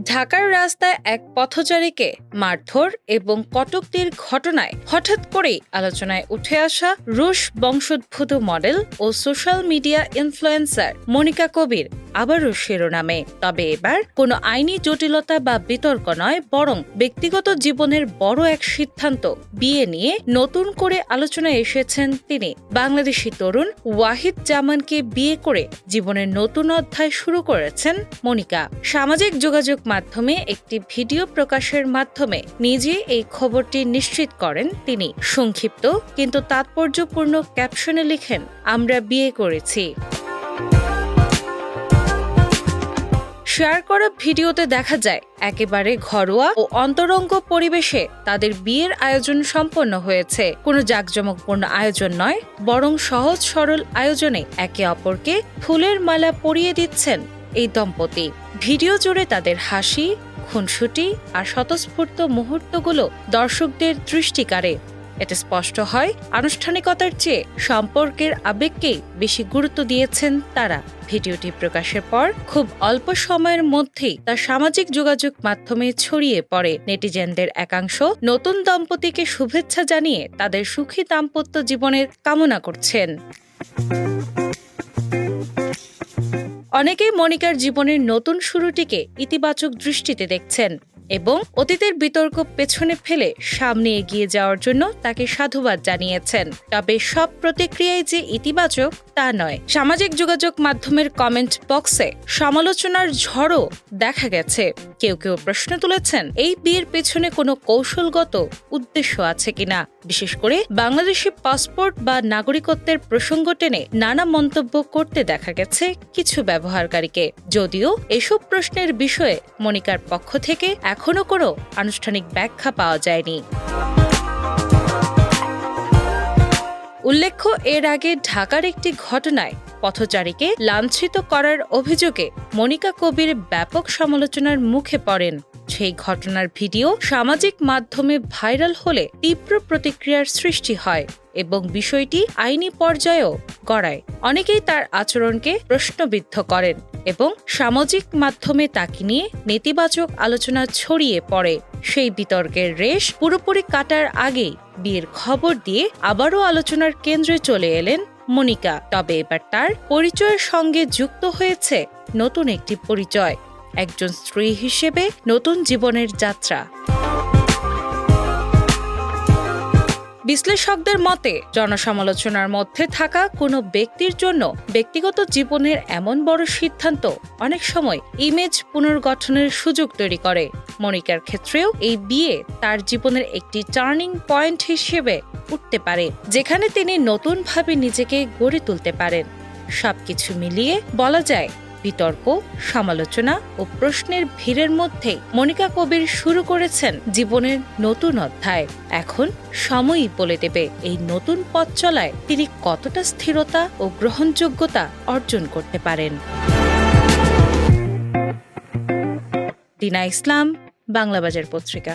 ঢাকার রাস্তায় এক পথচারীকে মারধর এবং কটূক্তির ঘটনায় হঠাৎ করেই আলোচনায় উঠে আসা রুশ বংশোদ্ভূত মডেল ও সোশ্যাল মিডিয়া ইনফ্লুয়েন্সার মনিকা কবির আবারও শিরোনামে। তবে এবার কোনো আইনি জটিলতা বা বিতর্ক নয়, বরং ব্যক্তিগত জীবনের বড় এক সিদ্ধান্ত। বিয়ে নিয়ে নতুন করে আলোচনায় এসেছেন তিনি। বাংলাদেশি তরুণ ওয়াহিদ জামানকে বিয়ে করে জীবনের নতুন অধ্যায় শুরু করেছেন মনিকা। সামাজিক যোগাযোগ মাধ্যমে একটি ভিডিও প্রকাশের মাধ্যমে নিজে এই খবরটি নিশ্চিত করেন তিনি। সংক্ষিপ্ত কিন্তু তাৎপর্যপূর্ণ ক্যাপশনে লিখেন, আমরা বিয়ে করেছি। শেয়ার করা ভিডিওতে দেখা যায় একেবারে ঘরোয়া ও অন্তরঙ্গ পরিবেশে তাদের বিয়ের আয়োজন সম্পন্ন হয়েছে। কোনো জাঁকজমকপূর্ণ আয়োজন নয়, বরং সহজ সরল আয়োজনে একে অপরকে ফুলের মালা পরিয়ে দিচ্ছেন এই দম্পতি। ভিডিও জুড়ে তাদের হাসি, খুনসুটি আর স্বতঃস্ফূর্ত মুহূর্তগুলো দর্শকদের দৃষ্টি কাড়ে। এতে স্পষ্ট হয় আনুষ্ঠানিকতার চেয়ে সম্পর্কের আবেগকেই বেশি গুরুত্ব দিয়েছেন তারা। ভিডিওটি প্রকাশের পর খুব অল্প সময়ের মধ্যেই তা সামাজিক যোগাযোগ মাধ্যমে ছড়িয়ে পড়ে। নেটিজেনদের একাংশ নতুন দম্পতিকে শুভেচ্ছা জানিয়ে তাদের সুখী দাম্পত্য জীবনের কামনা করছেন। অনেকেই মনিকার জীবনের নতুন শুরুটিকে ইতিবাচক দৃষ্টিতে দেখছেন এবং অতীতের বিতর্ক পেছনে ফেলে সামনে এগিয়ে যাওয়ার জন্য তাকে সাধুবাদ জানিয়েছেন। তবে সব প্রতিক্রিয়াই যে ইতিবাচক তা নয়। সামাজিক যোগাযোগ মাধ্যমের কমেন্ট বক্সে সমালোচনার ঝড়ও দেখা গেছে। কেউ কেউ প্রশ্ন তুলেছেন, এই বিয়ের পেছনে কোনো কৌশলগত উদ্দেশ্য আছে কিনা। বিশেষ করে বাংলাদেশি পাসপোর্ট বা নাগরিকত্বের প্রসঙ্গ টেনে নানা মন্তব্য করতে দেখা গেছে কিছু ব্যবহারকারীকে। যদিও এসব প্রশ্নের বিষয়ে মনিকার পক্ষ থেকে এখনো কোনো আনুষ্ঠানিক ব্যাখ্যা পাওয়া যায়নি। উল্লেখ্য, এর আগে ঢাকার একটি ঘটনায় পথচারীকে লাঞ্ছিত করার অভিযোগে মনিকা কবির ব্যাপক সমালোচনার মুখে পড়েন। সেই ঘটনার ভিডিও সামাজিক মাধ্যমে ভাইরাল হলে তীব্র প্রতিক্রিয়ার সৃষ্টি হয় এবং বিষয়টি আইনি পর্যায়েও গড়ায়। অনেকেই তার আচরণকে প্রশ্নবিদ্ধ করেন এবং সামাজিক মাধ্যমে তাকে নিয়ে নেতিবাচক আলোচনা ছড়িয়ে পড়ে। সেই বিতর্কের রেশ পুরোপুরি কাটার আগেই বিয়ের খবর দিয়ে আবারও আলোচনার কেন্দ্রে চলে এলেন মনিকা। তবে এবার তার পরিচয়ের সঙ্গে যুক্ত হয়েছে নতুন একটি পরিচয়, একজন স্ত্রী হিসেবে নতুন জীবনের যাত্রা। বিশ্লেষকদের মতে, জনসমালোচনার মধ্যে থাকা কোনো ব্যক্তির জন্য ব্যক্তিগত জীবনের এমন বড় সিদ্ধান্ত অনেক সময় ইমেজ পুনর্গঠনের সুযোগ তৈরি করে। মনিকার ক্ষেত্রেও এই বিয়ে তার জীবনের একটি টার্নিং পয়েন্ট হিসেবে উঠতে পারে, যেখানে তিনি নতুনভাবে নিজেকে গড়ে তুলতে পারেন। সবকিছু মিলিয়ে বলা যায়, বিতর্ক, সমালোচনা ও প্রশ্নের ভিড়ের মধ্যেই মনিকা কবির শুরু করেছেন জীবনের নতুন অধ্যায়। এখন সময়ই বলে দেবে এই নতুন পথ চলায় তিনি কতটা স্থিরতা ও গ্রহণযোগ্যতা অর্জন করতে পারেন। দিনা ইসলাম, বাংলাবাজার পত্রিকা।